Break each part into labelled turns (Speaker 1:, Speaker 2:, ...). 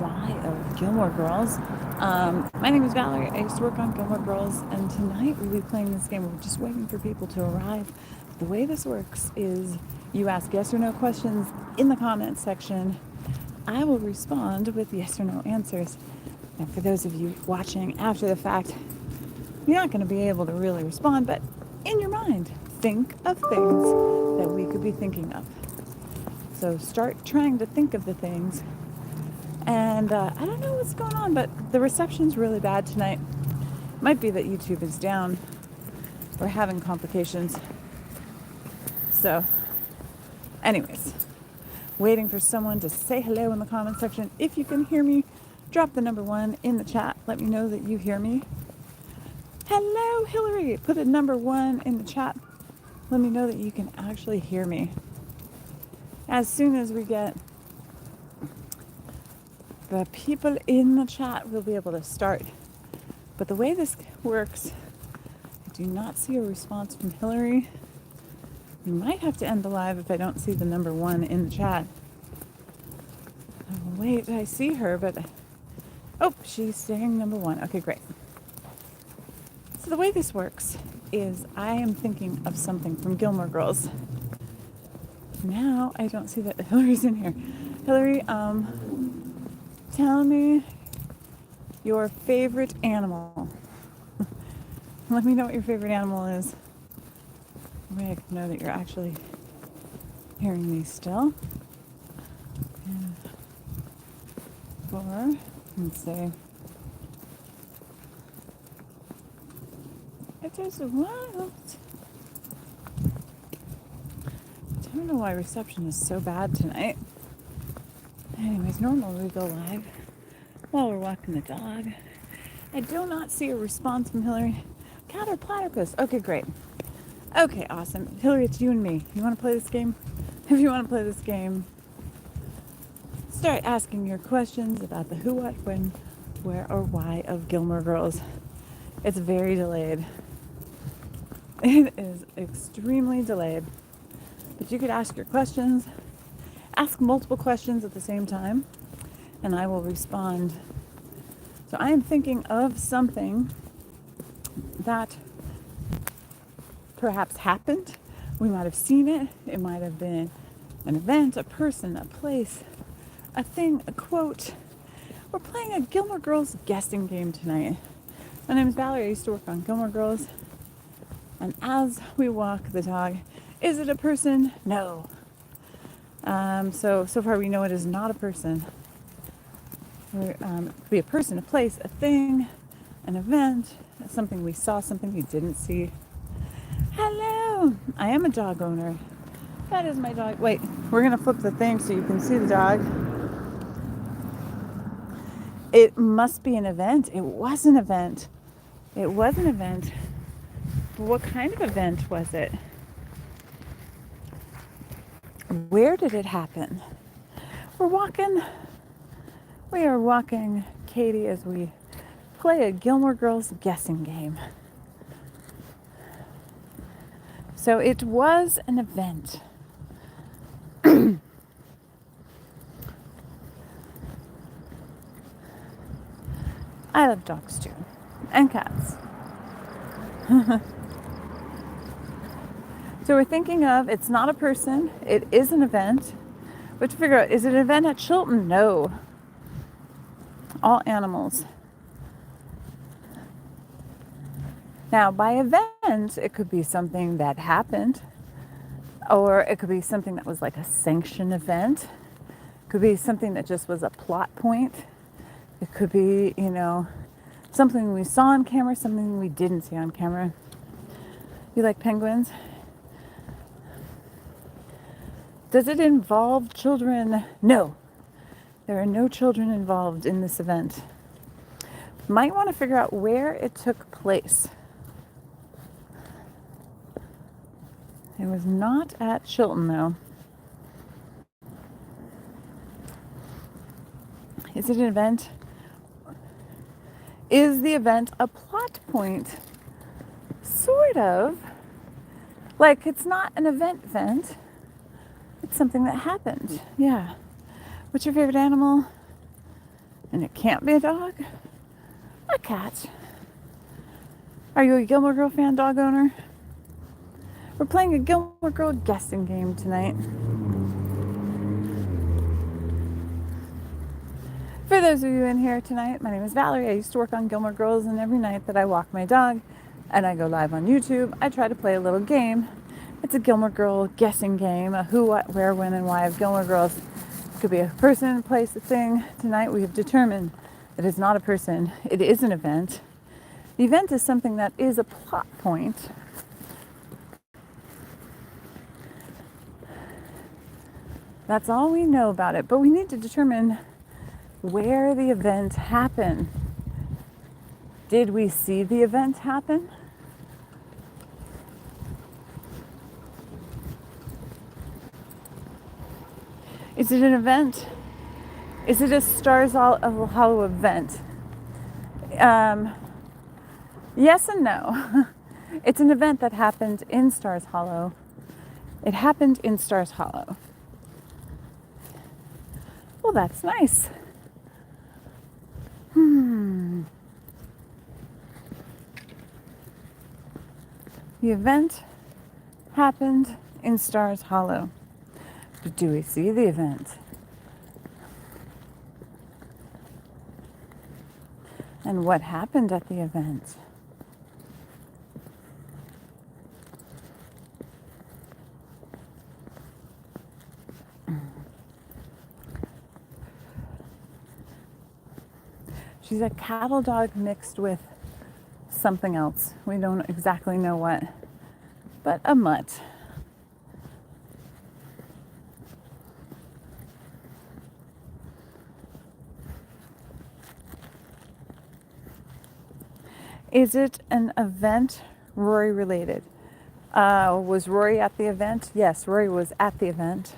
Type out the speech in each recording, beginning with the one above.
Speaker 1: why of Gilmore Girls. My name is Valerie. I used to work on Gilmore Girls, and tonight we'll be playing this game. We're just waiting for people to arrive. The way this works is you ask yes or no questions in the comments section. I will respond with yes or no answers. And for those of you watching after the fact, you're not going to be able to really respond, but in your mind, think of things that we could be thinking of. So start trying to think of the things. And I don't know what's going on, but the reception's really bad tonight. It might be that YouTube is down. We're having complications. So, anyways, waiting for someone to say hello in the comment section. If you can hear me, drop the number 1 in the chat. Let me know that you hear me. Hello, Hillary. Put a number 1 in the chat. Let me know that you can actually hear me. As soon as we get the people in the chat, we'll be able to start. But the way this works, I do not see a response from Hillary. You might have to end the live if I don't see the number 1 in the chat. Oh, wait, I see her, but... Oh, she's saying number 1. Okay, great. So the way this works is I am thinking of something from Gilmore Girls. Now I don't see that Hillary's in here. Hillary, tell me your favorite animal. Let me know what your favorite animal is. Maybe I can know that you're actually hearing me still. And 4, let's see. It is wild. I don't know why reception is so bad tonight. Anyways, normally we go live while we're walking the dog. I do not see a response from Hillary. Cat or platypus? Okay, great. Okay, awesome. Hillary, it's you and me. You want to play this game? If you want to play this game, start asking your questions about the who, what, when, where, or why of Gilmore Girls. It's very delayed. It is extremely delayed. But you could ask your questions, ask multiple questions at the same time, and I will respond. So I am thinking of something that perhaps happened. We might have seen it. It might have been an event, a person, a place, a thing, a quote. We're playing a Gilmore Girls guessing game tonight. My name is Valerie. I used to work on Gilmore Girls. And as we walk the dog, is it a person? No. So far we know it is not a person. It could be a person, a place, a thing, an event, something we saw, something we didn't see. Hello! I am a dog owner. That is my dog. Wait, we're going to flip the thing so you can see the dog. It must be an event. It was an event. It was an event. What kind of event was it? Where did it happen? We are walking, Katie, as we play a Gilmore Girls guessing game. So it was an event. I love dogs too, and cats. So we're thinking of, it's not a person, it is an event. We have to figure out, is it an event at Chilton? No. All animals. Now, by event, it could be something that happened, or it could be something that was like a sanctioned event. It could be something that just was a plot point. It could be, something we saw on camera, something we didn't see on camera. You like penguins? Does it involve children? No. There are no children involved in this event. Might want to figure out where it took place. It was not at Chilton, though. Is it an event? Is the event a plot point? Sort of. Like, it's not an event. It's something that happened. Yeah. What's your favorite animal? And it can't be a dog. A cat. Are you a Gilmore Girl fan, dog owner? We're playing a Gilmore Girl guessing game tonight. For those of you in here tonight, my name is Valerie. I used to work on Gilmore Girls, and every night that I walk my dog and I go live on YouTube, I try to play a little game. It's a Gilmore Girl guessing game, a who, what, where, when, and why of Gilmore Girls. It could be a person, place, a thing. Tonight we have determined that it's not a person, it is an event. The event is something that is a plot point. That's all we know about it, but we need to determine where the event happened. Did we see the event happen? Is it an event? Is it a Stars Hollow event? Yes and no. It's an event that happened in Stars Hollow. It happened in Stars Hollow. Well, that's nice. The event happened in Stars Hollow. But do we see the event? And what happened at the event? She's a cattle dog mixed with something else. We don't exactly know what, but a mutt. Is it an event Rory related? Was Rory at the event? Yes, Rory was at the event.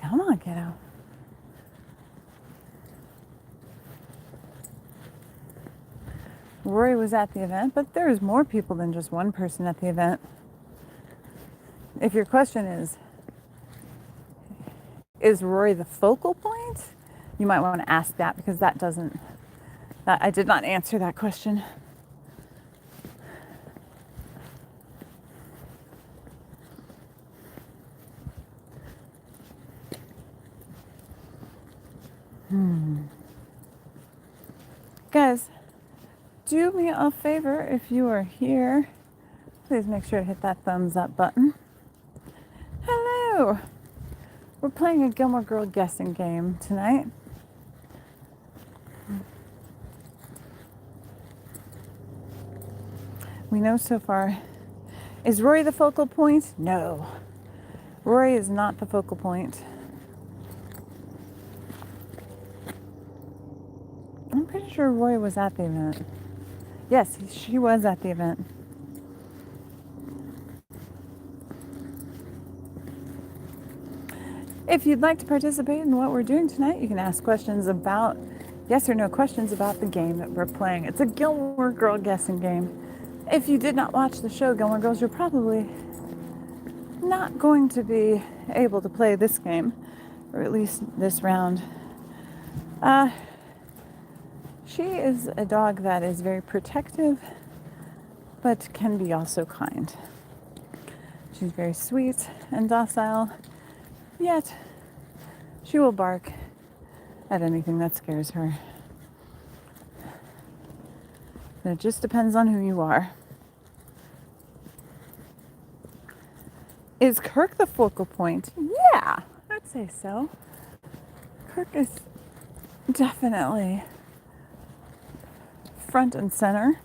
Speaker 1: Come on, kiddo. Rory was at the event, but there's more people than just one person at the event. If your question is Rory the focal point? You might want to ask that, because I did not answer that question. Guys, do me a favor if you are here. Please make sure to hit that thumbs up button. Hello! We're playing a Gilmore Girl guessing game tonight. We know so far. Is Rory the focal point? No. Rory is not the focal point. I'm pretty sure Rory was at the event. Yes, she was at the event. If you'd like to participate in what we're doing tonight, you can ask questions about, yes or no questions about the game that we're playing. It's a Gilmore Girl guessing game. If you did not watch the show Gilmore Girls, you're probably not going to be able to play this game, or at least this round. She is a dog that is very protective, but can be also kind. She's very sweet and docile, yet she will bark at anything that scares her. It just depends on who you are. Is Kirk the focal point? Yeah, I'd say so. Kirk is definitely front and center.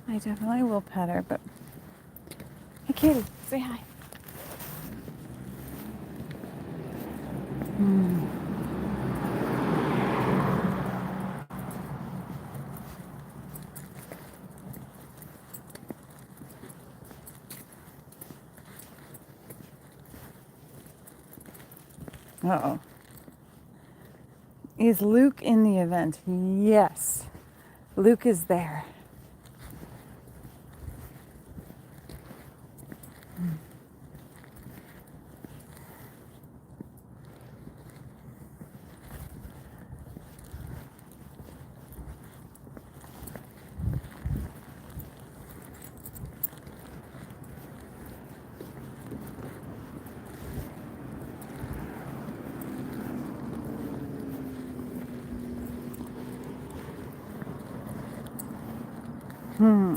Speaker 1: I definitely will pet her, but hey, Katie, say hi. Uh-oh. Is Luke in the event? Yes. Luke is there.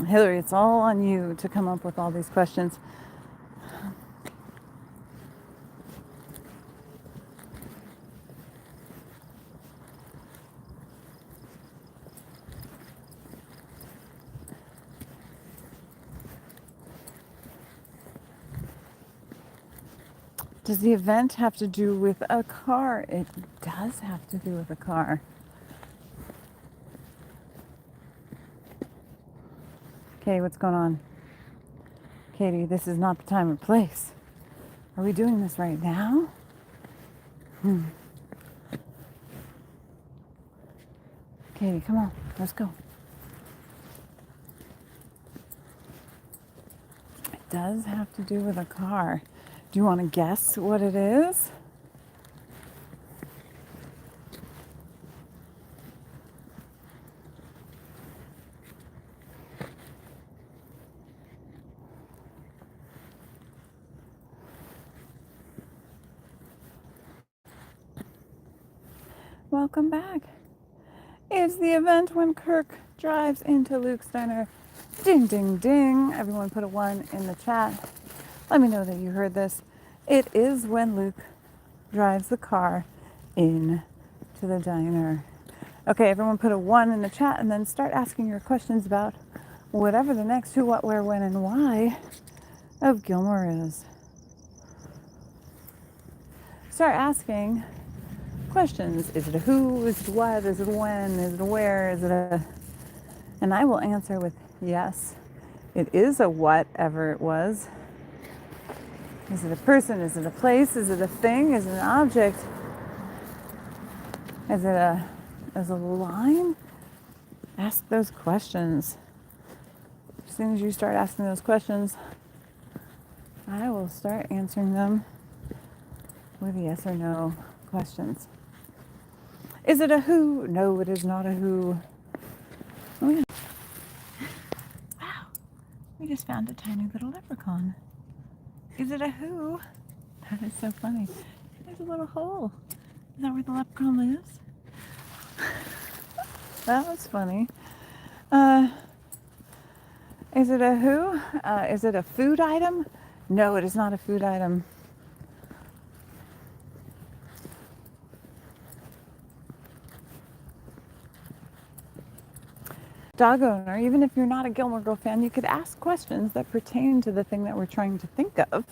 Speaker 1: Hillary, it's all on you to come up with all these questions. Does the event have to do with a car? It does have to do with a car. Katie, what's going on? Katie, this is not the time or place. Are we doing this right now? Katie, come on, let's go. It does have to do with a car. Do you want to guess what it is? Welcome back. It's the event when Kirk drives into Luke's diner. Ding, ding, ding. Everyone put a 1 in the chat. Let me know that you heard this. It is when Luke drives the car in to the diner. Okay, everyone put a 1 in the chat and then start asking your questions about whatever the next who, what, where, when, and why of Gilmore is. Start asking questions. Is it a who? Is it a what? Is it a when? Is it a where? Is it a... And I will answer with yes. It is a whatever it was. Is it a person? Is it a place? Is it a thing? Is it an object? Is it a line? Ask those questions. As soon as you start asking those questions, I will start answering them with yes or no questions. Is it a who? No, it is not a who. Oh, yeah. Wow, we just found a tiny little leprechaun. Is it a who? That is so funny. There's a little hole. Is that where the leprechaun lives? That was funny. Is it a who? Is it a food item? No, it is not a food item. Dog owner, even if you're not a Gilmore Girl fan, you could ask questions that pertain to the thing that we're trying to think of.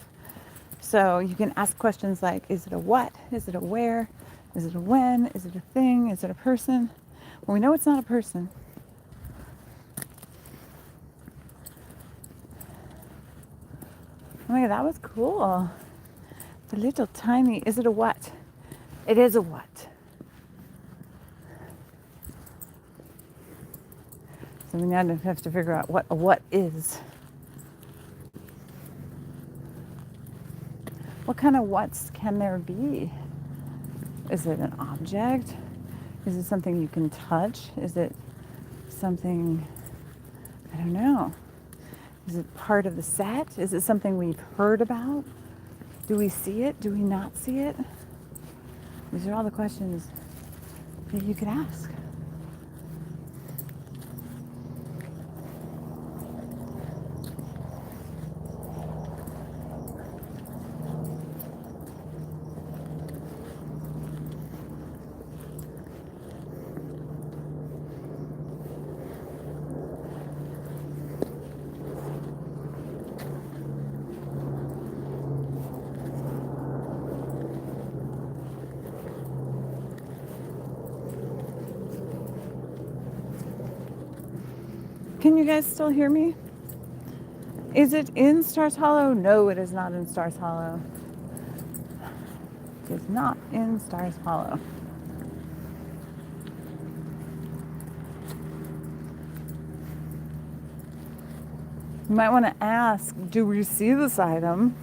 Speaker 1: So you can ask questions like, is it a what? Is it a where? Is it a when? Is it a thing? Is it a person? Well, we know it's not a person. Oh my God, that was cool. The little tiny, is it a what? It is a what. So we now have to figure out what a what is. What kind of whats can there be? Is it an object? Is it something you can touch? Is it something, I don't know. Is it part of the set? Is it something we've heard about? Do we see it? Do we not see it? These are all the questions that you could ask. Can you guys still hear me? Is it in Stars Hollow? No, it is not in Stars Hollow. object is not in Stars Hollow. You might want to ask, do we see this item?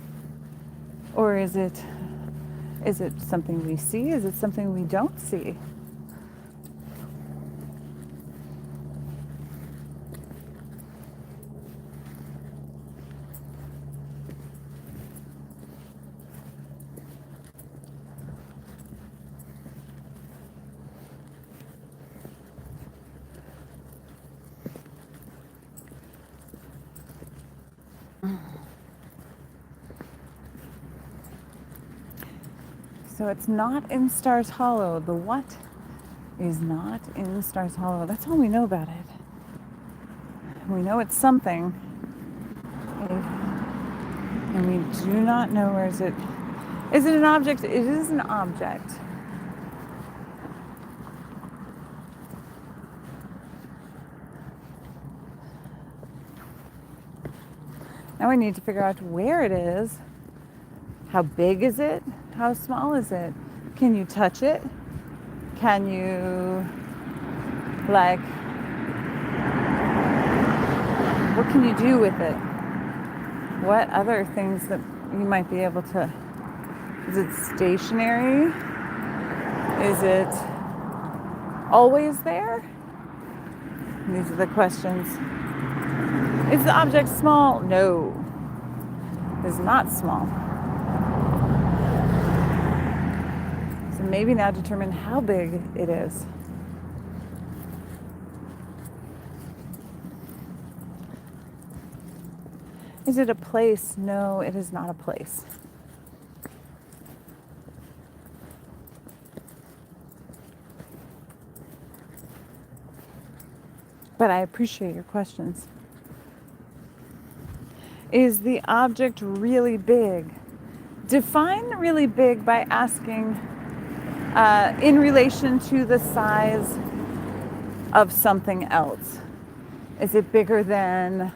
Speaker 1: Or is it something we see? Is it something we don't see? So it's not in Stars Hollow. The what is not in Stars Hollow. That's all we know about it. We know it's something. And we do not know where is it. Is it an object? It is an object. Now we need to figure out where it is. How big is it? How small is it? Can you touch it? Can you, what can you do with it? What other things that you might be able to, is it stationary? Is it always there? These are the questions. Is the object small? No, it is not small. So maybe now determine how big it is. Is it a place? No, it is not a place. But I appreciate your questions. Is the object really big? Define really big by asking in relation to the size of something else. Is it bigger than...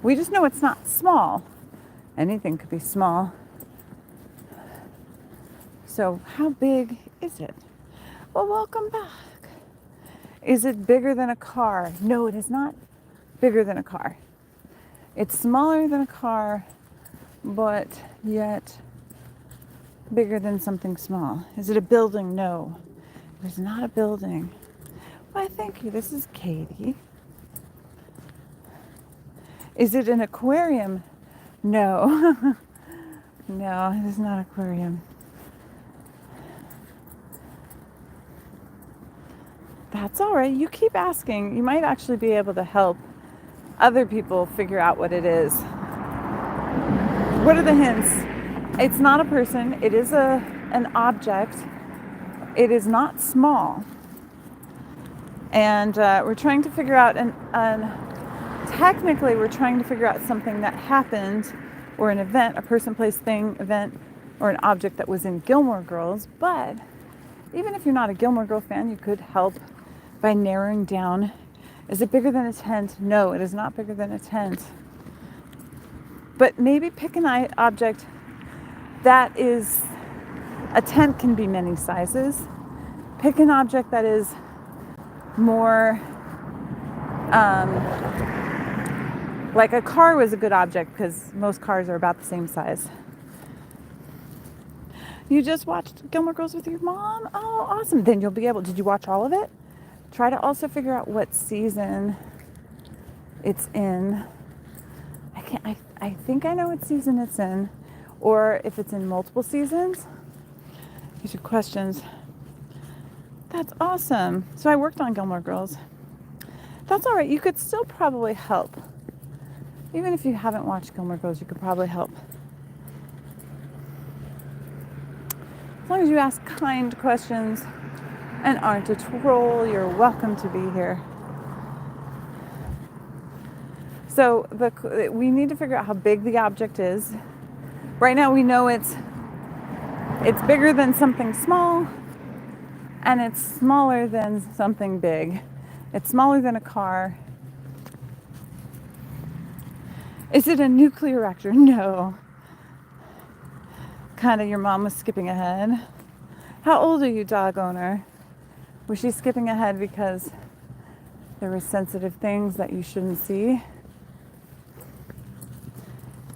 Speaker 1: We just know it's not small. Anything could be small. So how big is it? Well, welcome back. Is it bigger than a car? No, it is not bigger than a car. It's smaller than a car, but yet bigger than something small. Is it a building? No, it is not a building. Why, thank you. This is Katie. Is it an aquarium? No. No, it is not an aquarium. That's all right. You keep asking. You might actually be able to help other people figure out what it is. What are the hints? It's not a person. It is an object. It is not small. And we're trying to figure out, technically we're trying to figure out something that happened, or an event, a person, place, thing, event, or an object that was in Gilmore Girls. But even if you're not a Gilmore Girl fan, you could help by narrowing down. Is it bigger than a tent? No, it is not bigger than a tent. But maybe pick an object that is, a tent can be many sizes. Pick an object that is more, like a car was a good object because most cars are about the same size. You just watched Gilmore Girls with your mom? Oh, awesome. Then you'll be able, did you watch all of it? Try to also figure out what season it's in. I think I know what season it's in, or if it's in multiple seasons. These are questions. That's awesome. So I worked on Gilmore Girls. That's all right. You could still probably help. Even if you haven't watched Gilmore Girls, you could probably help. As long as you ask kind questions and aren't a troll, you're welcome to be here. So we need to figure out how big the object is. Right now we know it's bigger than something small, and it's smaller than something big. It's smaller than a car. Is it a nuclear reactor? No. Kind of your mom was skipping ahead. How old are you, dog owner? Was she skipping ahead because there were sensitive things that you shouldn't see?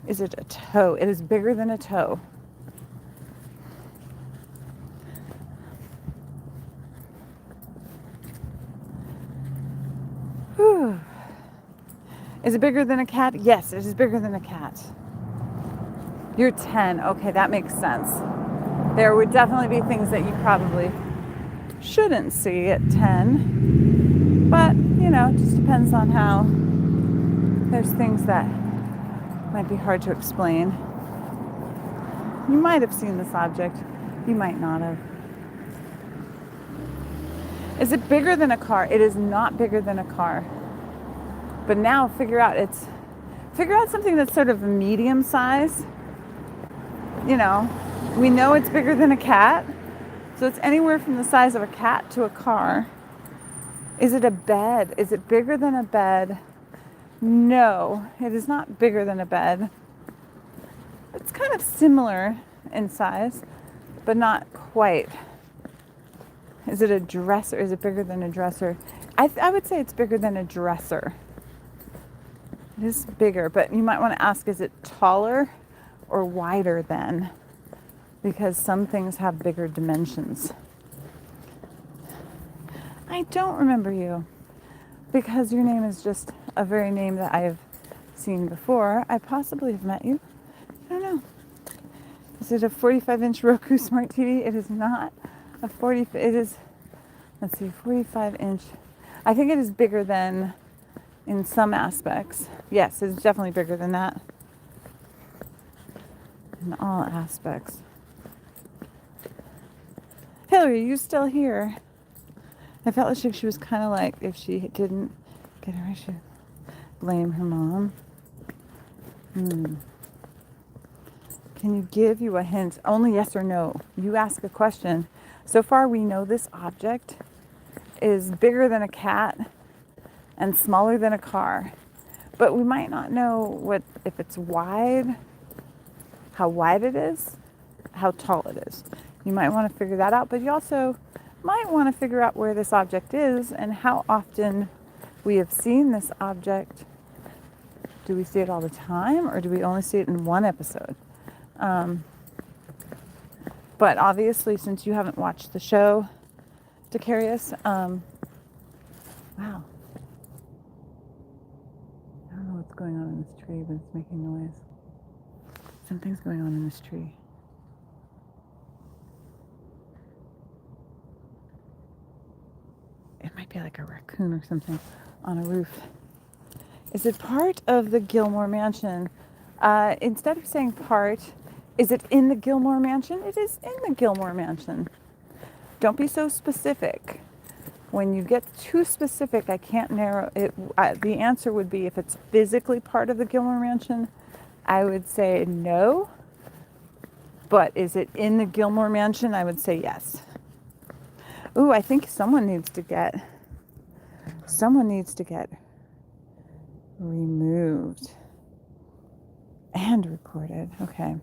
Speaker 1: Is it a toe? It is bigger than a toe. Whew. Is it bigger than a cat? Yes, it is bigger than a cat. You're 10. Okay, that makes sense. There would definitely be things that you probably shouldn't see at 10. But, it just depends on how. There's things that might be hard to explain. You might have seen this object. You might not have. Is it bigger than a car? It is not bigger than a car. But now figure out something that's sort of a medium size. We know it's bigger than a cat. So it's anywhere from the size of a cat to a car. Is it a bed? Is it bigger than a bed? No, it is not bigger than a bed. It's kind of similar in size, but not quite. Is it a dresser? Is it bigger than a dresser? I would say it's bigger than a dresser. It is bigger, but you might want to ask, is it taller or wider than? Because some things have bigger dimensions. I don't remember you because your name is just a very name that I have seen before. I possibly have met you. I don't know. Is it a 45-inch Roku Smart TV? It is not a 40. It is, 45-inch. I think it is bigger than in some aspects. Yes, it's definitely bigger than that. In all aspects. Hillary, you still here? I felt like she was kind of like, if she didn't get her, she should blame her mom. Can you give you a hint? Only yes or no. You ask a question. So far, we know this object is bigger than a cat and smaller than a car. But we might not know if it's wide, how wide it is, how tall it is. You might want to figure that out, but you also might want to figure out where this object is and how often we have seen this object. Do we see it all the time, or do we only see it in one episode? But obviously, since you haven't watched the show, Decarius, wow. I don't know what's going on in this tree, but it's making noise. Something's going on in this tree. It might be like a raccoon or something on a roof. Is it part of the Gilmore mansion? Instead of saying part, is it in the Gilmore mansion? It is in the Gilmore mansion. Don't be so specific. When you get too specific, I can't narrow it. The answer would be, if it's physically part of the Gilmore mansion, I would say no. But is it in the Gilmore mansion? I would say yes. Ooh, I think someone needs to get removed and reported. Okay.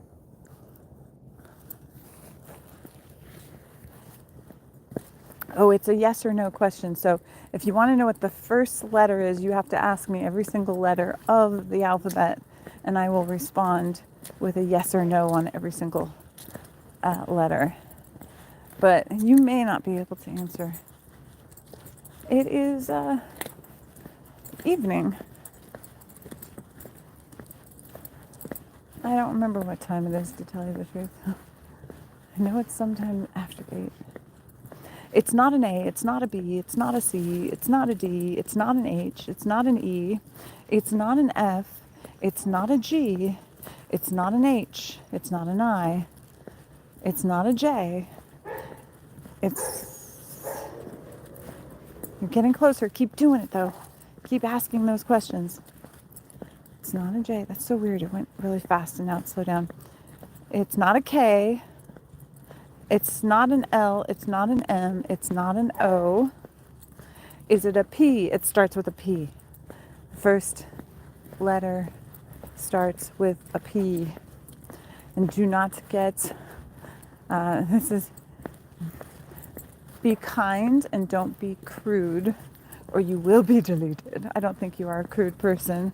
Speaker 1: Oh, it's a yes or no question. So if you want to know what the first letter is, you have to ask me every single letter of the alphabet, and I will respond with a yes or no on every single letter. But you may not be able to answer. It is evening. I don't remember what time it is, to tell you the truth. I know it's sometime after 8. It's not an A, it's not a B, it's not a C, it's not a D, it's not an H, it's not an E, it's not an F, it's not a G, it's not an H, it's not an I, it's not a J. You're getting closer. Keep doing it, though. Keep asking those questions. It's not a J. That's so weird. It went really fast and now it slowed down. It's not a K. It's not an L. It's not an M. It's not an O. Is it a P? It starts with a P. The first letter starts with a P. And do not get This is be kind and don't be crude, or you will be deleted. I don't think you are a crude person.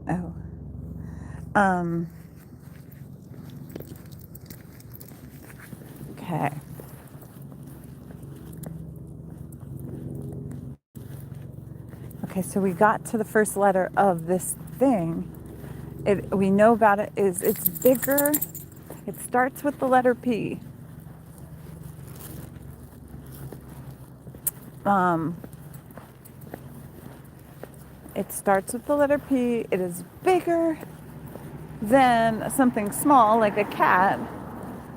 Speaker 1: Oh. Um, okay. Okay, so we got to the first letter of this thing. We know about it is it's bigger. It starts with the letter P. It starts with the letter P. It is bigger than something small like a cat,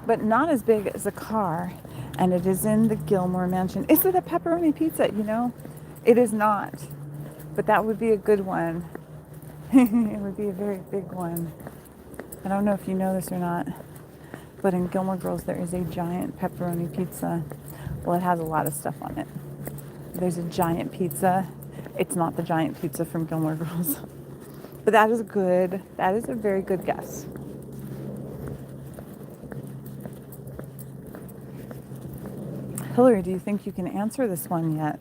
Speaker 1: but not as big as a car. And it is in the Gilmore mansion. Is it a pepperoni pizza? You know, it is not, but that would be a good one. It would be a very big one. I don't know if you know this or not, but in Gilmore Girls there is a giant pepperoni pizza. Well, it has a lot of stuff on it. There's a giant pizza. It's not the giant pizza from Gilmore Girls. But that is a very good guess. Hillary, do you think you can answer this one yet?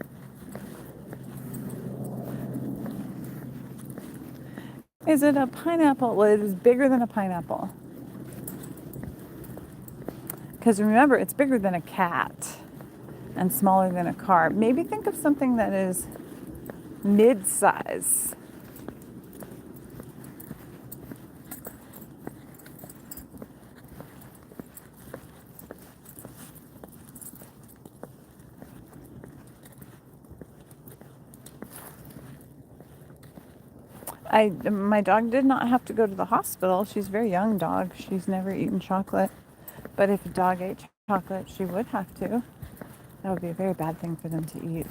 Speaker 1: Is it a pineapple? Well, it is bigger than a pineapple. Because remember, it's bigger than a cat and smaller than a car. Maybe think of something that is mid-size. My dog did not have to go to the hospital. She's a very young dog. She's never eaten chocolate. But if a dog ate chocolate, she would have to. That would be a very bad thing for them to eat.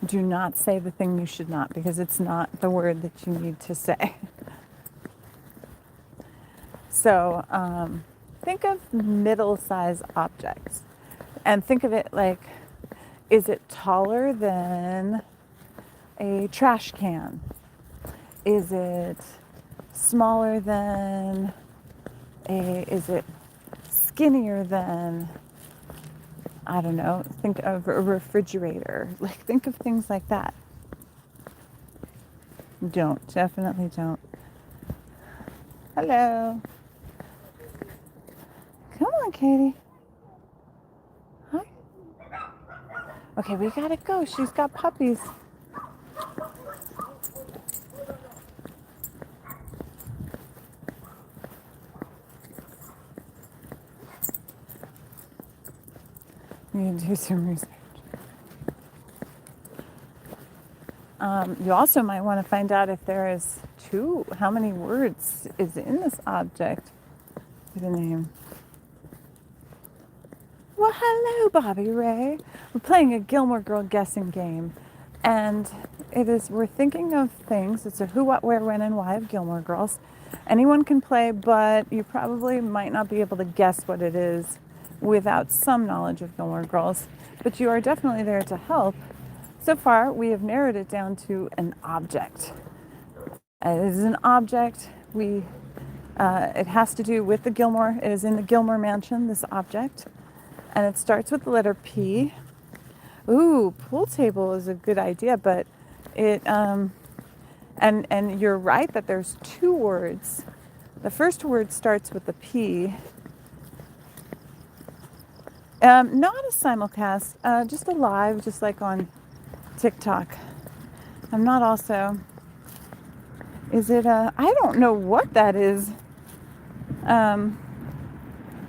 Speaker 1: Do not say the thing you should not, because it's not the word that you need to say. So think of middle-sized objects. And think of it like, is it taller than a trash can? Is it smaller than is it skinnier than, I don't know, think of a refrigerator. Like, think of things like that. Definitely don't. Hello. Come on, Katie. Hi. Okay, we gotta go. She's got puppies. You can do some research. You also might want to find out if there is how many words is in this object with a name. Well, hello, Bobby Ray. We're playing a Gilmore Girl guessing game. And we're thinking of things. It's a who, what, where, when, and why of Gilmore Girls. Anyone can play, but you probably might not be able to guess what it is without some knowledge of Gilmore Girls. But you are definitely there to help. So far, we have narrowed it down to an object. It is an object. It has to do with the Gilmore. It is in the Gilmore mansion, this object. And it starts with the letter P. Ooh, pool table is a good idea, but it and you're right that there's two words. The first word starts with the P. Not a simulcast, just a live, just like on TikTok. I'm not also. Is it I don't know what that is.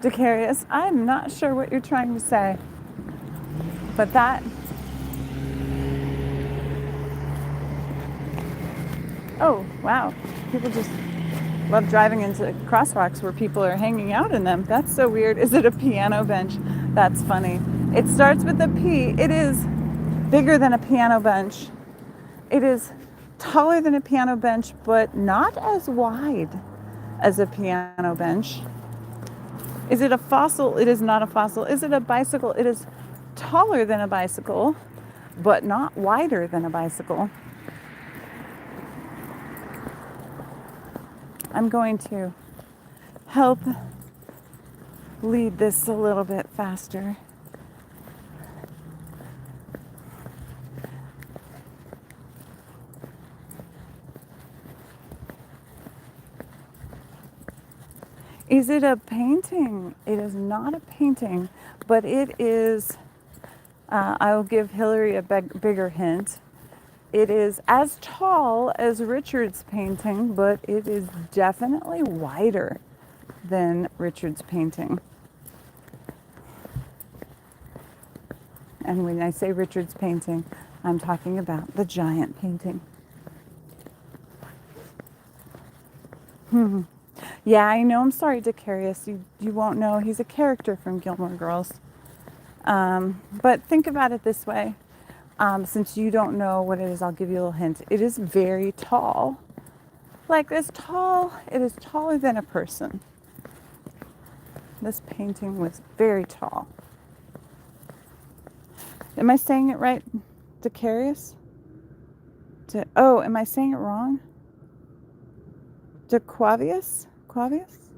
Speaker 1: Decarius, I'm not sure what you're trying to say. But that. Oh, wow. People just love driving into crosswalks where people are hanging out in them. That's so weird. Is it a piano bench? That's funny. It starts with a P. It is bigger than a piano bench. It is taller than a piano bench, but not as wide as a piano bench. Is it a fossil? It is not a fossil. Is it a bicycle? It is taller than a bicycle, but not wider than a bicycle. I'm going to help lead this a little bit faster. Is it a painting? It is not a painting, but it is, I'll give Hillary a bigger hint. It is as tall as Richard's painting, but it is definitely wider than Richard's painting. And when I say Richard's painting, I'm talking about the giant painting. Yeah, I know. I'm sorry, Decarius. You won't know. He's a character from Gilmore Girls. But think about it this way. Since you don't know what it is, I'll give you a little hint. It is very tall. Like this tall, it is taller than a person. This painting was very tall. Am I saying it right, Decarius? Am I saying it wrong? DeQuavius? Quavius?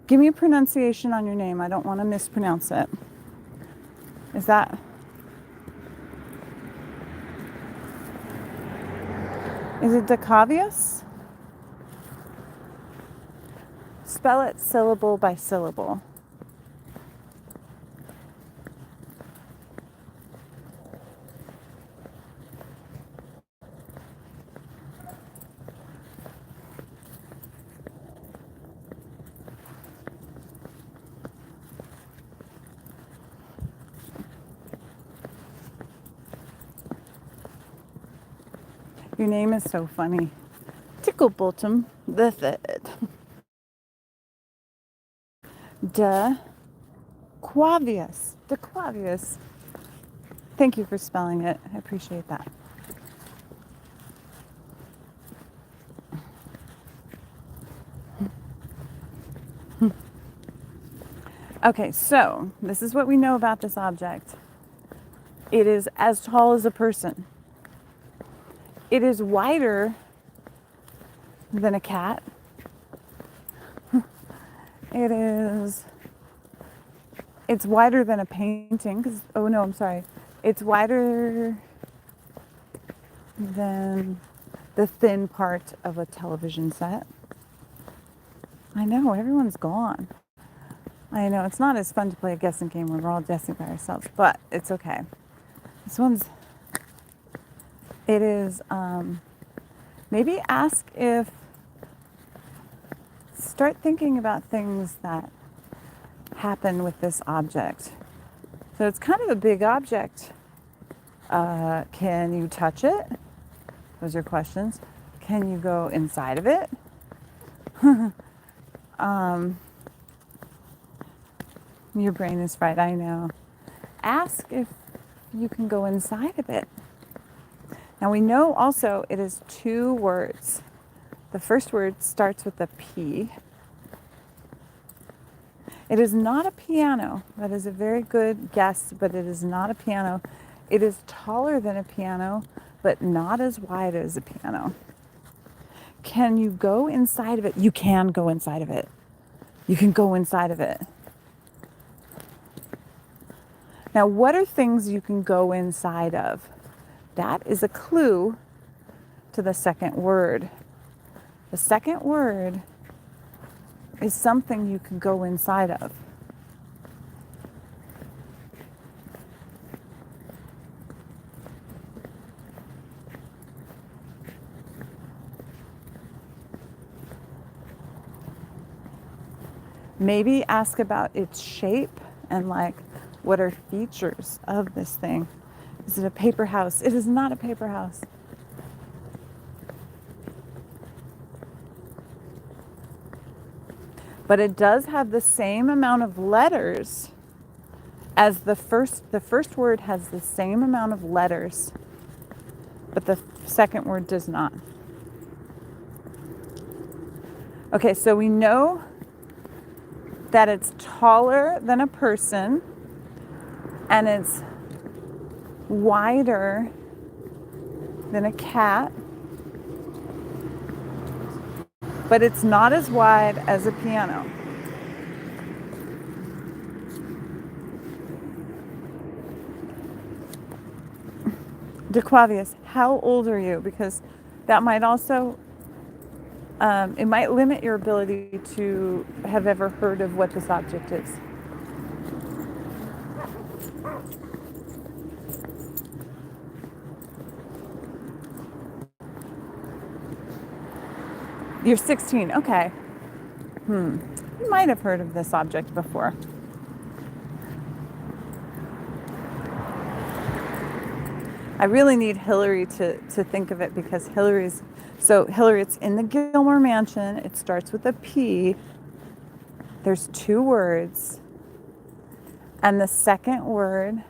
Speaker 1: Give me a pronunciation on your name. I don't want to mispronounce it. Is it DeQuavius? Spell it syllable by syllable. Your name is so funny. Ticklebottom the Third. DeQuavius. DeQuavius. Thank you for spelling it. I appreciate that. Okay, so this is what we know about this object. It is as tall as a person. It is wider than a cat. It's wider than a painting. It's wider than the thin part of a television set. I know, everyone's gone. I know, it's not as fun to play a guessing game when we're all guessing by ourselves, but it's okay. It is, maybe start thinking about things that happen with this object. So it's kind of a big object. Can you touch it? Those are questions. Can you go inside of it? Your brain is fried, I know. Ask if you can go inside of it. Now we know also it is 2 words. The first word starts with a P. It is not a piano. That is a very good guess, but it is not a piano. It is taller than a piano, but not as wide as a piano. Can you go inside of it? You can go inside of it. You can go inside of it. Now, what are things you can go inside of? That is a clue to the second word. The second word is something you can go inside of. Maybe ask about its shape and what are features of this thing? Is it a paper house? It is not a paper house. But it does have the same amount of letters as the first word has the same amount of letters, but the second word does not. Okay, so we know that it's taller than a person and it's wider than a cat, but it's not as wide as a piano. DeQuavius, how old are you? Because that might also, it might limit your ability to have ever heard of what this object is. You're 16, okay. You might have heard of this object before. I really need Hillary to think of it because Hillary, it's in the Gilmore mansion. It starts with a P. There's 2 words. And the second word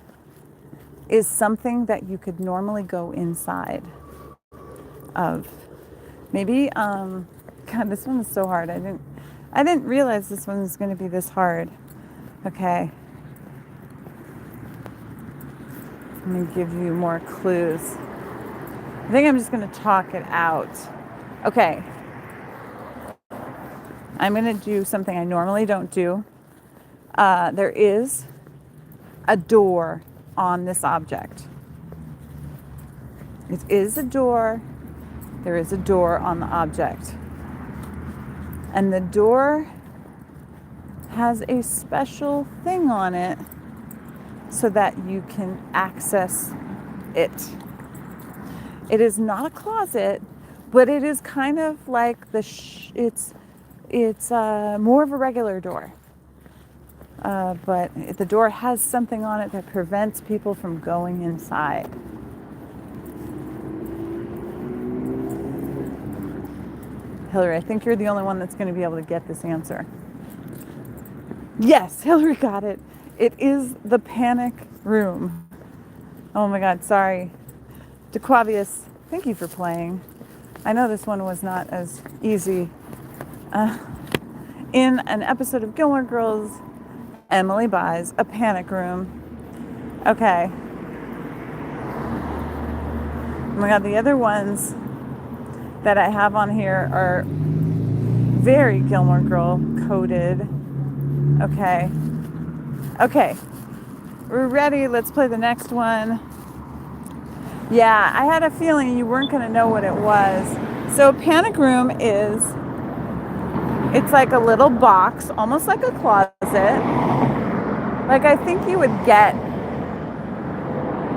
Speaker 1: is something that you could normally go inside of. Maybe, God, this one is so hard. I didn't realize this one was going to be this hard. Okay. Let me give you more clues. I think I'm just going to talk it out. Okay. I'm going to do something I normally don't do. There is a door on this object. It is a door. There is a door on the object. And the door has a special thing on it so that you can access it. It is not a closet, but it is kind of like it's more of a regular door. But the door has something on it that prevents people from going inside. Hillary, I think you're the only one that's going to be able to get this answer. Yes, Hillary got it. It is the panic room. Oh my God, sorry. DeQuavius, thank you for playing. I know this one was not as easy. In an episode of Gilmore Girls, Emily buys a panic room. Okay. Oh my God, the other ones that I have on here are very Gilmore Girl coded. Okay. Okay. We're ready. Let's play the next one. Yeah, I had a feeling you weren't going to know what it was. So panic room it's like a little box, almost like a closet. Like I think you would get,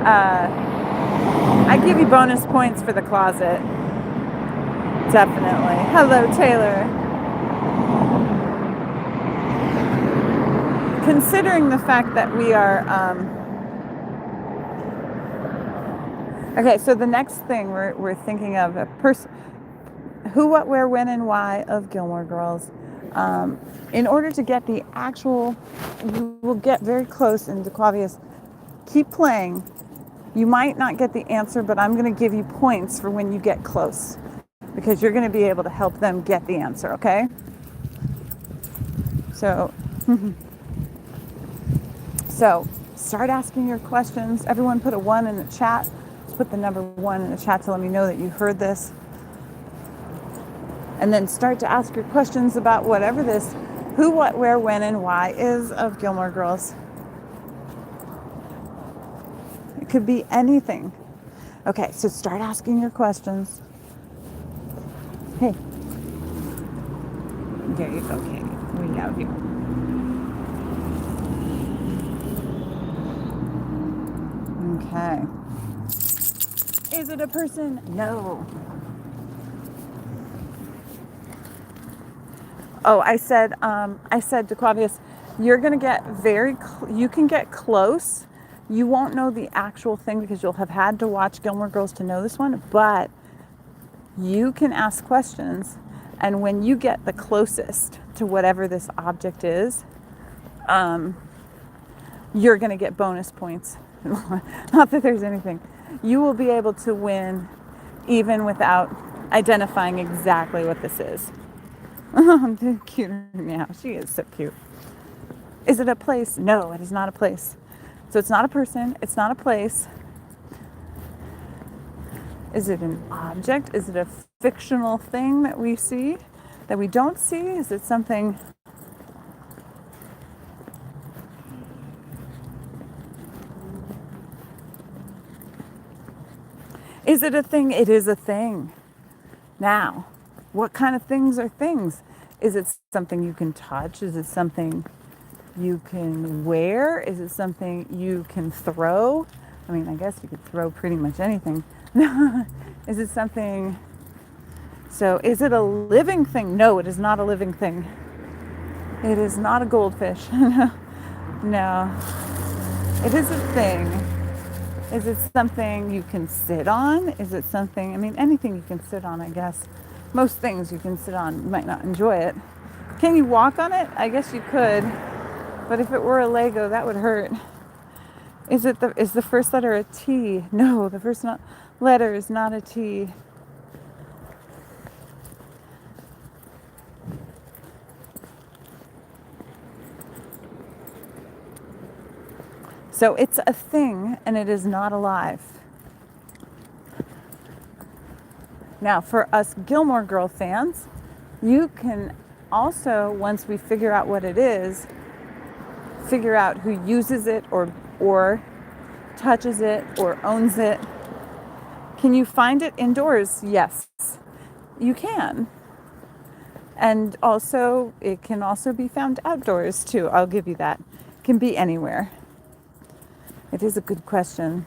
Speaker 1: I give you bonus points for the closet. Definitely. Hello, Taylor. Considering the fact that we are, okay, so the next thing we're thinking of, a person, who, what, where, when, and why of Gilmore Girls. In order to get the actual, you will get very close, and DeQuavius, keep playing. You might not get the answer, but I'm going to give you points for when you get close, because you're going to be able to help them get the answer, okay? So, so start asking your questions. Everyone put a 1 in the chat. Put the number 1 in the chat to let me know that you heard this. And then start to ask your questions about whatever this who, what, where, when, and why is of Gilmore Girls. It could be anything. Okay, so start asking your questions. Hey. There you go, Katie. We love you. Okay. Is it a person? No. Oh, I said to Claudius, you're going to get you can get close. You won't know the actual thing because you'll have had to watch Gilmore Girls to know this one, but you can ask questions, and when you get the closest to whatever this object is, you're going to get bonus points. Not that there's anything. You will be able to win even without identifying exactly what this is. Oh, cute meow. She is so cute. Is it a place? No, it is not a place. So it's not a person, it's not a place. Is it an object? Is it a fictional thing that we see, that we don't see? Is it something? Is it a thing? It is a thing. Now, what kind of things are things? Is it something you can touch? Is it something you can wear? Is it something you can throw? I mean, I guess you could throw pretty much anything. Is it something? So is it a living thing? No, it is not a living thing. It is not a goldfish. No, it is a thing. Is it something you can sit on? Is it something, I mean, anything you can sit on, I guess. Most things you can sit on, you might not enjoy it. Can you walk on it? I guess you could. But if it were a Lego, that would hurt. Is the first letter a T? No, the first letter is not a T. So it's a thing and it is not alive. Now, for us Gilmore Girl fans, you can also, once we figure out what it is, figure out who uses it or touches it or owns it. Can you find it indoors? Yes, you can. And also, it can also be found outdoors too. I'll give you that. It can be anywhere. It is a good question.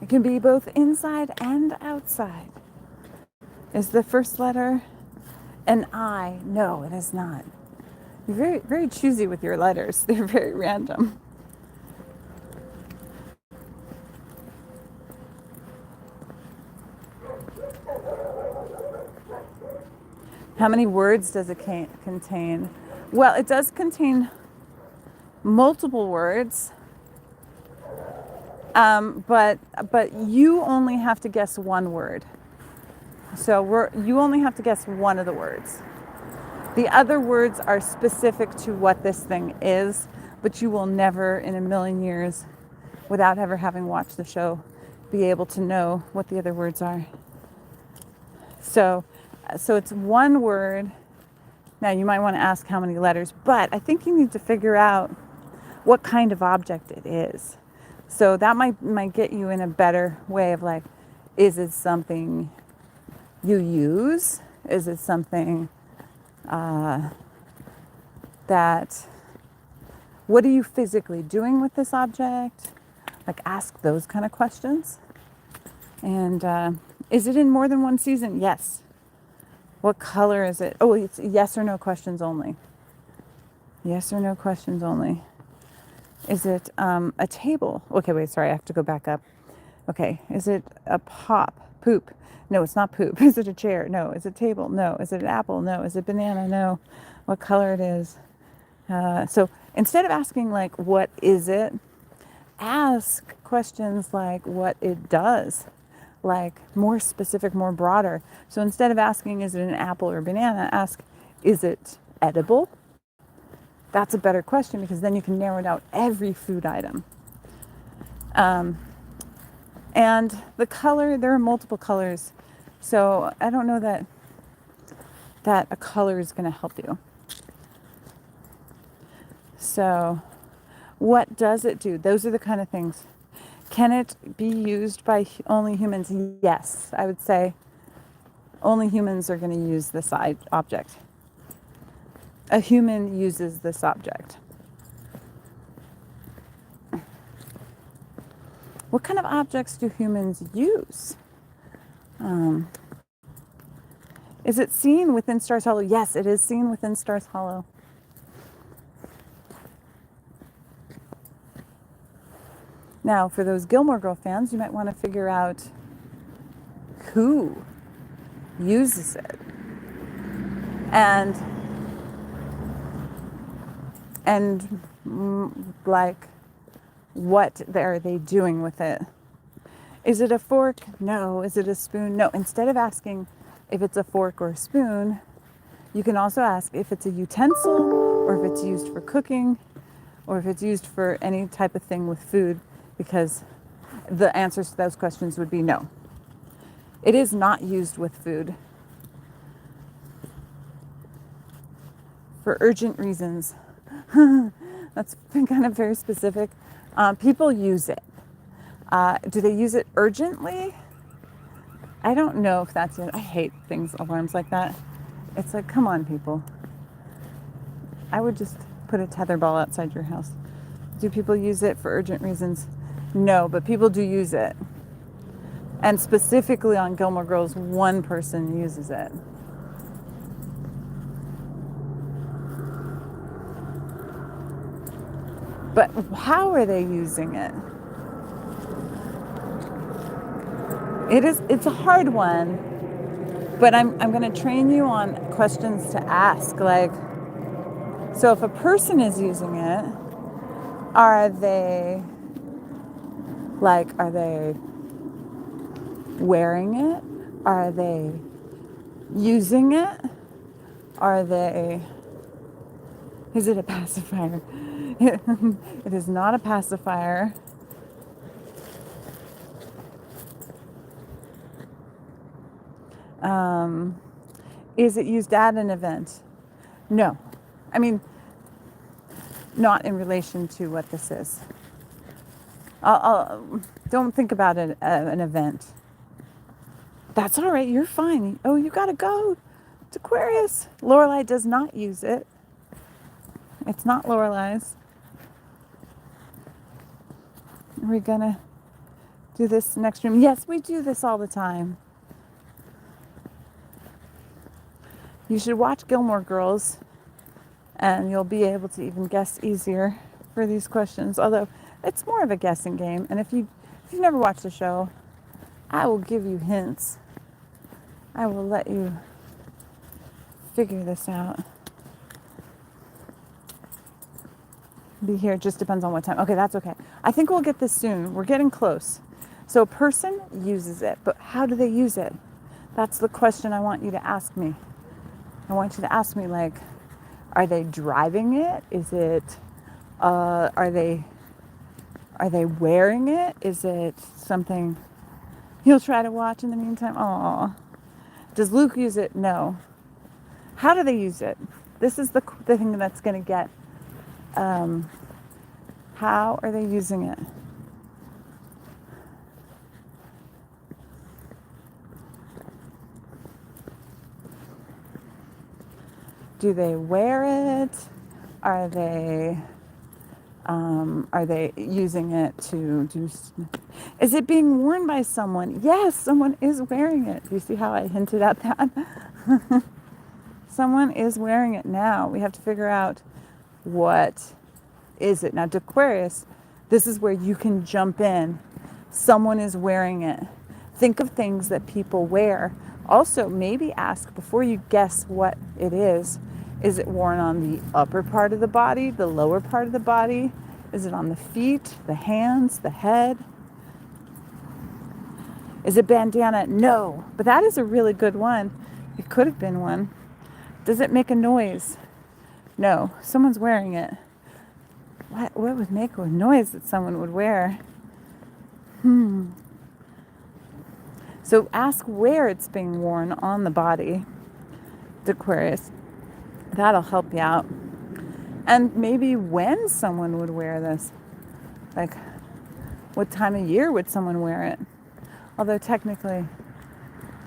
Speaker 1: It can be both inside and outside. Is the first letter an I? No, it is not. You're very, very choosy with your letters. They're very random. How many words does it contain? Well, it does contain multiple words. But you only have to guess one word. So you only have to guess one of the words. The other words are specific to what this thing is, but you will never in a million years, without ever having watched the show, be able to know what the other words are. So it's one word. Now you might want to ask how many letters, but I think you need to figure out what kind of object it is. So that might get you in a better way of like, is it something you use? Is it something that, what are you physically doing with this object? Like ask those kind of questions. And is it in more than one season? Yes. What color is it? Oh, it's yes or no questions only. Yes or no questions only. Is it a table? Okay, wait, sorry, I have to go back up. Okay, is it a poop? No, it's not poop. Is it a chair? No. Is it a table? No. Is it an apple? No. Is it banana? No. What color it is? So instead of asking like, what is it? Ask questions like what it does, like more specific, more broader. So instead of asking, is it an apple or banana? Ask, is it edible? That's a better question because then you can narrow down every food item. And the color, there are multiple colors. So I don't know that a color is going to help you. So what does it do? Those are the kind of things. Can it be used by only humans? Yes, I would say only humans are going to use this object. A human uses this object. What kind of objects do humans use? Is it seen within Stars Hollow? Yes, it is seen within Stars Hollow. Now, for those Gilmore Girl fans, you might want to figure out who uses it. And like, what are they doing with it. Is it a fork? No. Is it a spoon? No. Instead of asking if it's a fork or a spoon, you can also ask if it's a utensil or if it's used for cooking or if it's used for any type of thing with food, because the answers to those questions would be no. It is not used with food for urgent reasons. That's kind of very specific. People use it. Do they use it urgently? I don't know if that's it. I hate alarms like that. It's like, come on, people. I would just put a tetherball outside your house. Do people use it for urgent reasons? No, but people do use it. And specifically on Gilmore Girls, one person uses it. But how are they using it? It's a hard one, but I'm going to train you on questions to ask. Like, so if a person is using it, are they wearing it? Are they using it? Is it a pacifier? It is not a pacifier. Is it used at an event? No. I mean, not in relation to what this is. Don't think about it an event. That's all right. You're fine. Oh, you got to go. It's Aquarius. Lorelai does not use it. It's not Lorelai's. Are we going to do this next room? Yes, we do this all the time. You should watch Gilmore Girls, and you'll be able to even guess easier for these questions. Although it's more of a guessing game, and if you've never watched the show, I will give you hints. I will let you figure this out. Be here, it just depends on what time. Okay, that's okay. I think we'll get this soon. We're getting close. So a person uses it, but how do they use it? That's the question I want you to ask me. I want you to ask me, like, are they driving it? Is it, are they wearing it? Is it something you'll try to watch in the meantime? Aw. Does Luke use it? No. How do they use it? This is the thing that's going to get, how are they using it? Do they wear it? Are they using it to do? Is it being worn by someone? Yes, someone is wearing it. Do you see how I hinted at that? Someone is wearing it now. We have to figure out what is it. Now, to Aquarius, this is where you can jump in. Someone is wearing it. Think of things that people wear. Also, maybe ask before you guess what it is it worn on the upper part of the body, the lower part of the body? Is it on the feet, the hands, the head? Is it bandana? No, but that is a really good one. It could have been one. Does it make a noise? No, someone's wearing it. What would make a noise that someone would wear? So ask where it's being worn on the body, Aquarius. That'll help you out. And maybe when someone would wear this. Like, what time of year would someone wear it? Although technically,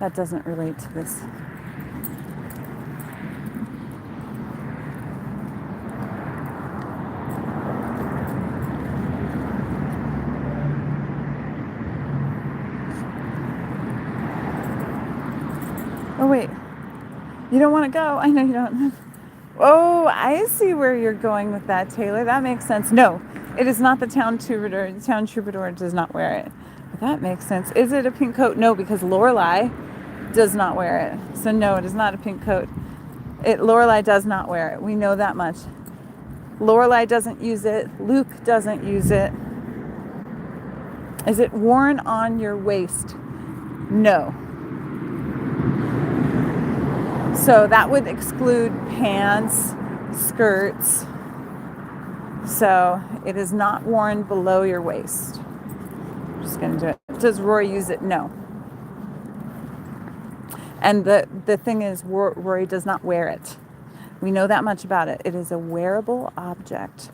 Speaker 1: that doesn't relate to this. Oh, wait. You don't want to go? I know you don't. Oh, I see where you're going with that, Taylor. That makes sense. No, it is not the town troubadour. The town troubadour does not wear it. But that makes sense. Is it a pink coat? No, because Lorelai does not wear it. So no, it is not a pink coat. Lorelai does not wear it. We know that much. Lorelai doesn't use it. Luke doesn't use it. Is it worn on your waist? No. So that would exclude pants, skirts. So it is not worn below your waist. I'm just going to do it. Does Rory use it? No. And the thing is, Rory does not wear it. We know that much about it. It is a wearable object.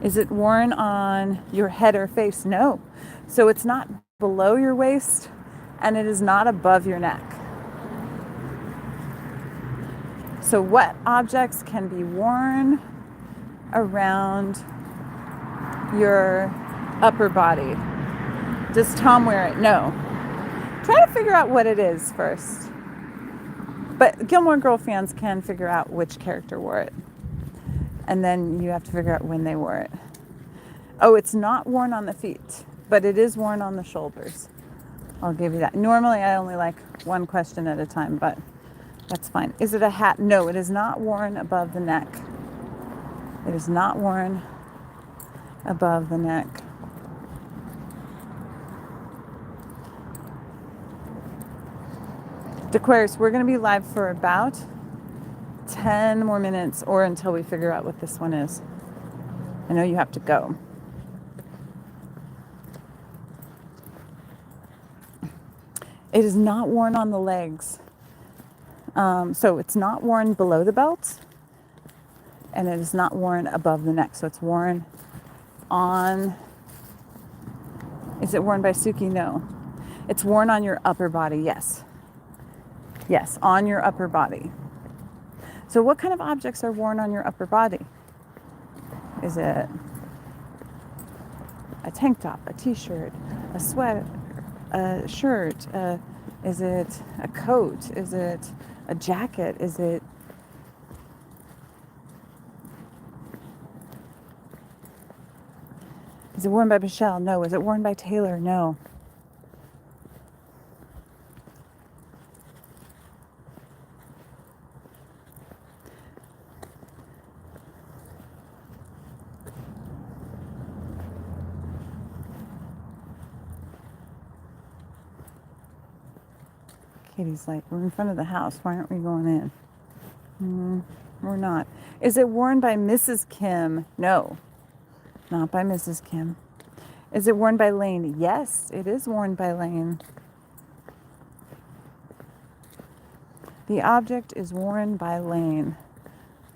Speaker 1: Is it worn on your head or face? No. So it's not below your waist, and it is not above your neck. So what objects can be worn around your upper body? Does Tom wear it? No. Try to figure out what it is first. But Gilmore Girl fans can figure out which character wore it. And then you have to figure out when they wore it. Oh, it's not worn on the feet, but it is worn on the shoulders. I'll give you that. Normally I only like one question at a time, but that's fine. Is it a hat? No, it is not worn above the neck. It is not worn above the neck. Aquarius, we're going to be live for about 10 more minutes or until we figure out what this one is. I know you have to go. It is not worn on the legs. So it's not worn below the belt, and it is not worn above the neck. So it's worn on... Is it worn by Suki? No. It's worn on your upper body, yes. Yes, on your upper body. So what kind of objects are worn on your upper body? Is it a tank top, a t-shirt, a sweater, a shirt? Is it a coat? Is it a jacket? Is it... Is it worn by Michelle? No. Is it worn by Taylor? No. Katie's like, we're in front of the house. Why aren't we going in? We're not. Is it worn by Mrs. Kim? No, not by Mrs. Kim. Is it worn by Lane? Yes, it is worn by Lane. The object is worn by Lane.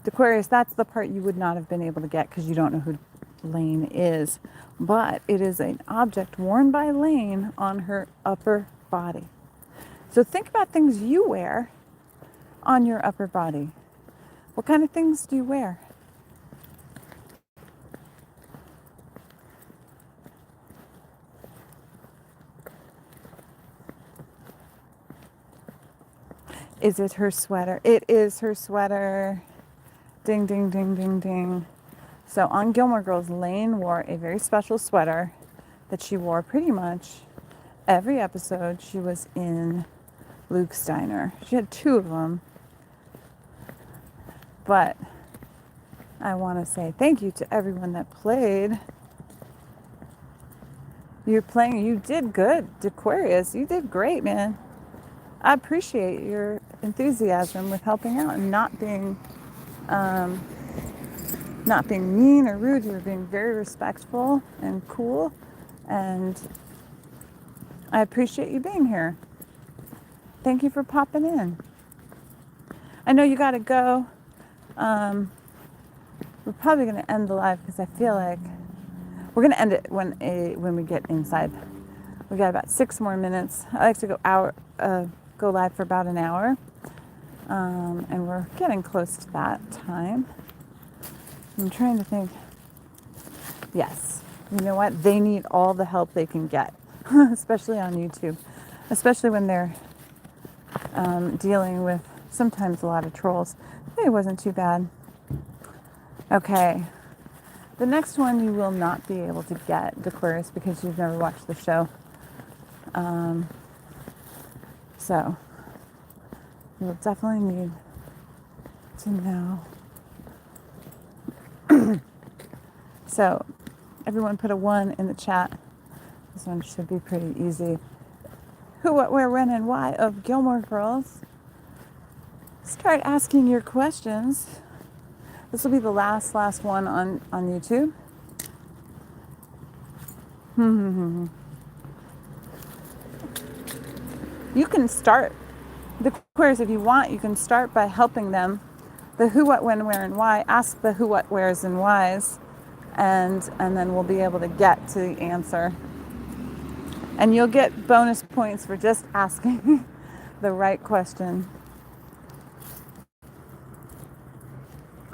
Speaker 1: Aquarius, that's the part you would not have been able to get because you don't know who Lane is. But it is an object worn by Lane on her upper body. So think about things you wear on your upper body. What kind of things do you wear? Is it her sweater? It is her sweater. Ding, ding, ding, ding, ding. So on Gilmore Girls, Lane wore a very special sweater that she wore pretty much every episode she was in Luke's diner. She had 2 of them. But I want to say thank you to everyone that played. You did good, Aquarius. You did great, man. I appreciate your enthusiasm with helping out and not being mean or rude. You were being very respectful and cool, and I appreciate you being here. Thank you for popping in. I know you got to go. We're probably going to end the live because I feel like we're going to end it when we get inside. We got about 6 more minutes. I like to go live for about an hour, and we're getting close to that time. I'm trying to think. Yes, you know what? They need all the help they can get, especially on YouTube, especially when they're dealing with sometimes a lot of trolls. It wasn't too bad. Okay, the next one you will not be able to get, Aquarius, because you've never watched the show. So you'll definitely need to know. So everyone put a 1 in the chat. This one should be pretty easy. Who, what, where, when, and why of Gilmore Girls. Start asking your questions. This will be the last one on YouTube. You can start the quiz if you want. You can start by helping them. The who, what, when, where, and why. Ask the who, what, wheres, and whys, and then we'll be able to get to the answer. And you'll get bonus points for just asking the right question.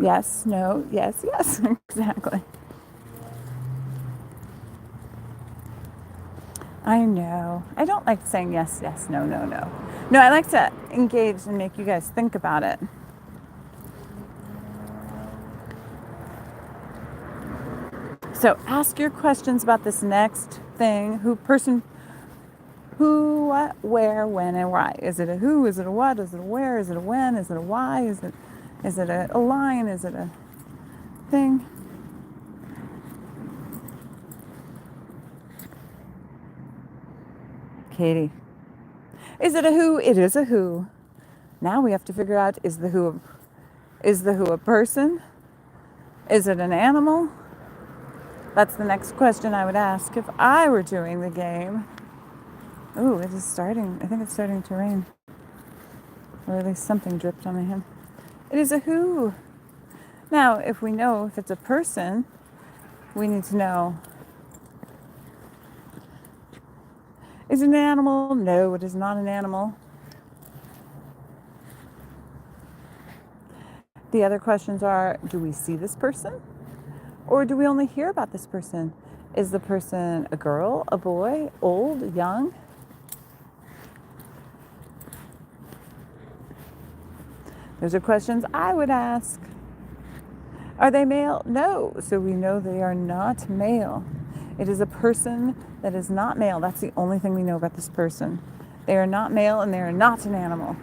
Speaker 1: Yes, no, yes, yes, exactly. I know. I don't like saying yes, yes, no, no, no. No, I like to engage and make you guys think about it. So ask your questions about this next thing. Who, what, where, when, and why. Is it a who? Is it a what? Is it a where? Is it a when? Is it a why? Is it a line? Is it a thing? Katie. Is it a who? It is a who. Now we have to figure out, is the who a person? Is it an animal? That's the next question I would ask if I were doing the game. Ooh, it is starting. I think it's starting to rain. Or at least something dripped on my hand. It is a who. Now, if we know if it's a person, we need to know, is it an animal? No, it is not an animal. The other questions are, do we see this person? Or do we only hear about this person? Is the person a girl, a boy, old, young? Those are questions I would ask. Are they male? No. So we know they are not male. It is a person that is not male. That's the only thing we know about this person. They are not male and they are not an animal.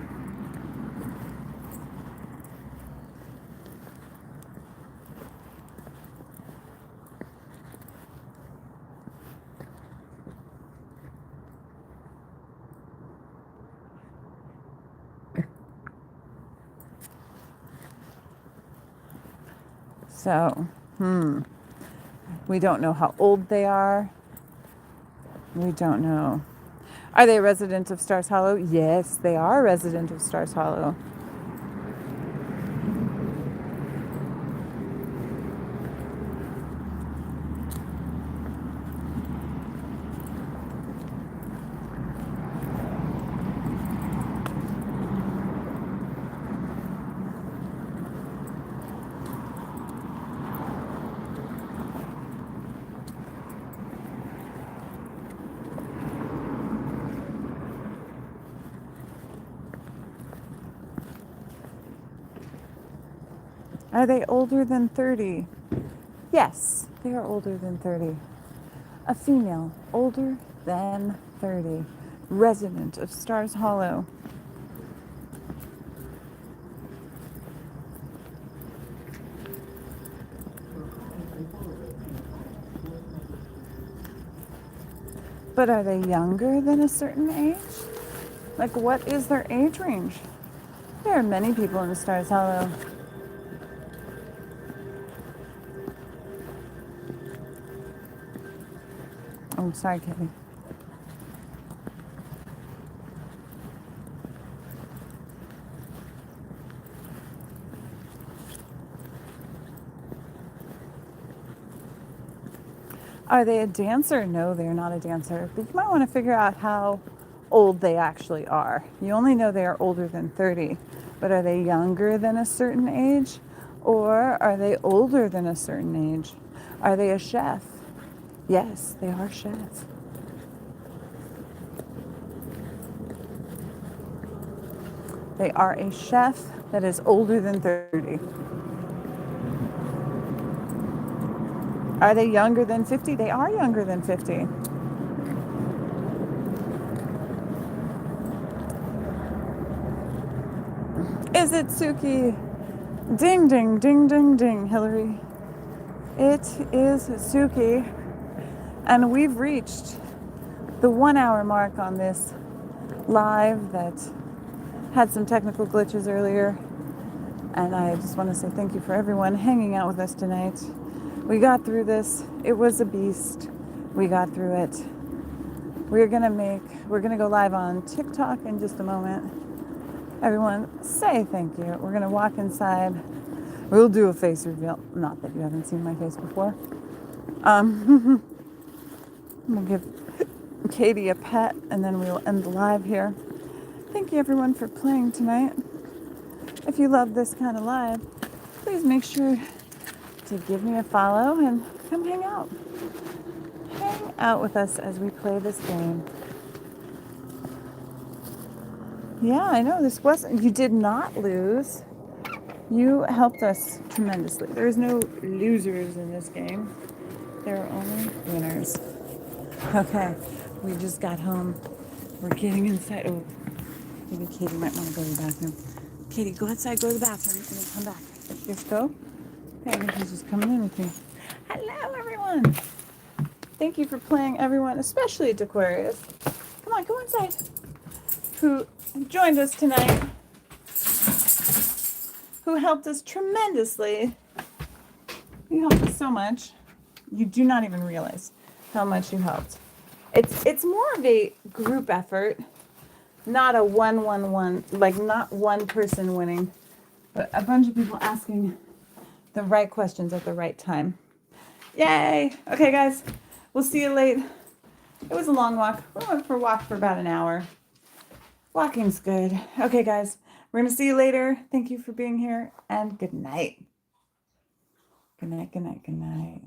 Speaker 1: So, we don't know how old they are. We don't know. Are they a resident of Stars Hollow? Yes, they are a resident of Stars Hollow. Are they older than 30? Yes, they are older than 30. A female, older than 30, resident of Stars Hollow. But are they younger than a certain age? Like, what is their age range? There are many people in the Stars Hollow. Oh, sorry, Kitty. Are they a dancer? No, they're not a dancer. But you might want to figure out how old they actually are. You only know they are older than 30. But are they younger than a certain age? Or are they older than a certain age? Are they a chef? Yes, they are chefs. They are a chef that is older than 30. Are they younger than 50? They are younger than 50. Is it Suki? Ding, ding, ding, ding, ding, Hillary. It is Suki, and we've reached the 1 hour mark on this live that had some technical glitches earlier. And I just want to say thank you for everyone hanging out with us tonight. We got through this. It was a beast. We got through it. We're gonna go live on TikTok in just a moment. Everyone, say thank you. We're gonna walk inside. We'll do a face reveal. Not that you haven't seen my face before. We'll give Katie a pet, and then we'll end the live here. Thank you everyone for playing tonight. If you love this kind of live, please make sure to give me a follow and come hang out. Hang out with us as we play this game. Yeah, I know this wasn't, you did not lose. You helped us tremendously. There's no losers in this game. There are only winners. Okay, we just got home. We're getting inside. Oh, maybe Katie might want to go to the bathroom. Katie, go outside, go to the bathroom, and then come back. Just go. Okay, I think he's just coming in with me. Hello, everyone. Thank you for playing, everyone, especially at Aquarius. Come on, go inside. Who joined us tonight. Who helped us tremendously. You helped us so much. You do not even realize how much you helped. It's more of a group effort, not a one, like not one person winning, but a bunch of people asking the right questions at the right time. Yay! Okay, guys, we'll see you late. It was a long walk. We went for a walk for about an hour. Walking's good. Okay, guys, we're going to see you later. Thank you for being here, and good night. Good night, good night, good night.